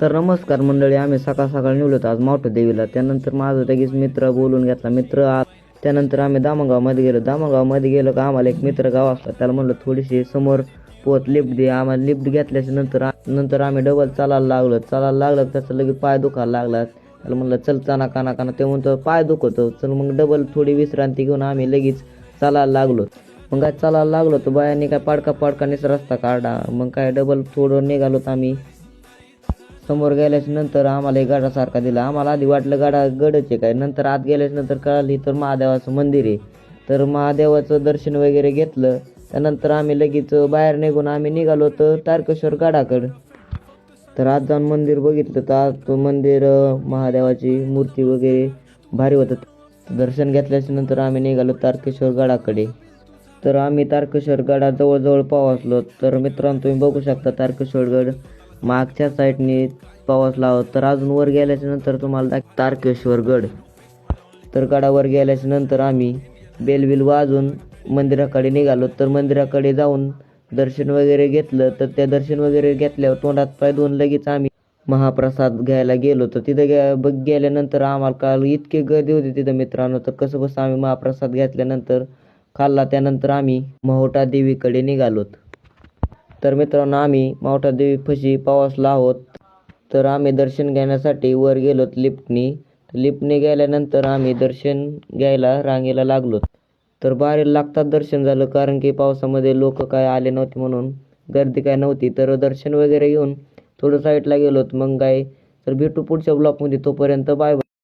तर नमस्कार मंडळी, आम्ही सकाळ सकाळ निघलो होतो आज मावठं देवीला. त्यानंतर माझा लगेच मित्र बोलून घेतला, त्यानंतर आम्ही दामणगावमध्ये गेलो. दामणगावमध्ये गेलो का आम्हाला एक मित्र गाव असतात, त्याला म्हणलं थोडीशी समोर पोत लिफ्ट दे. आम्हाला लिफ्ट घेतल्याच्या नंतर आम्ही डबल चालायला लागलो. त्याचा लगेच पाय दुखायला लागला. त्याला म्हणलं चल काना. ते म्हणतो पाय दुखतो, चल मग डबल थोडी विश्रांती घेऊन आम्ही लगेच चालायला लागलो. मग काय चालायला लागलो तर बायांनी काय पाडकानीच रस्ता काढा. मग काय डबल थोडं निघालोत आम्ही. समोर गेल्याच्या नंतर आम्हाला एक गडासारखा दिला. आम्हाला आधी वाटलं गडच आहे काय, नंतर आत गेल्याच्या नंतर कळाली तर महादेवाचं मंदिर आहे. तर महादेवाचं दर्शन वगैरे घेतलं. त्यानंतर आम्ही लगेच बाहेर निघून आम्ही निघालो तर तारकेश्वर गडाकडं. तर आज जाऊन मंदिर बघितलं तर आज तो मंदिर महादेवाची मूर्ती वगैरे भारी होतं. दर्शन घेतल्याच्या नंतर आम्ही निघालो तारकेश्वर गडाकडे. तर आम्ही तारकेश्वर गडा जवळ पोहोचलो. तर मित्रांनो तुम्ही बघू शकता तारकेश्वर गड मागच्या साईडने पाऊस लावत. तर अजून वर गेल्याच्या नंतर तुम्हाला तारकेश्वर गड. तर गडावर गेल्याच्या नंतर आम्ही बेलबिल वाजून मंदिराकडे निघालो. तर मंदिराकडे जाऊन दर्शन वगैरे घेतलं. तर त्या दर्शन वगैरे घेतल्यावर तोंडात पाय धुवून लगेच आम्ही महाप्रसाद घ्यायला गेलो. तर तिथं गेल्यानंतर आम्हाला काल इतके गर्दी होती तिथं मित्रांनो. तर कसं बस आम्ही महाप्रसाद घेतल्यानंतर खाल्ला. त्यानंतर आम्ही माहुटा देवीकडे निघालोत. तर मित्रांनो आम्ही माहुटा देवी फशी पावसला आहोत. तर आम्ही दर्शन घेण्यासाठी वर गेलोत लिफ्टने गेल्यानंतर आम्ही दर्शन घ्यायला रांगेला लागलो. तर बाहेर लागतात दर्शन झालं, कारण की पावसामध्ये लोक काय आले नव्हते म्हणून गर्दी काय नव्हती. तर दर्शन वगैरे घेऊन थोडं साईडला गेलोत. मग काय तर भेटू पुढच्या ब्लॉगमध्ये. तोपर्यंत बाय.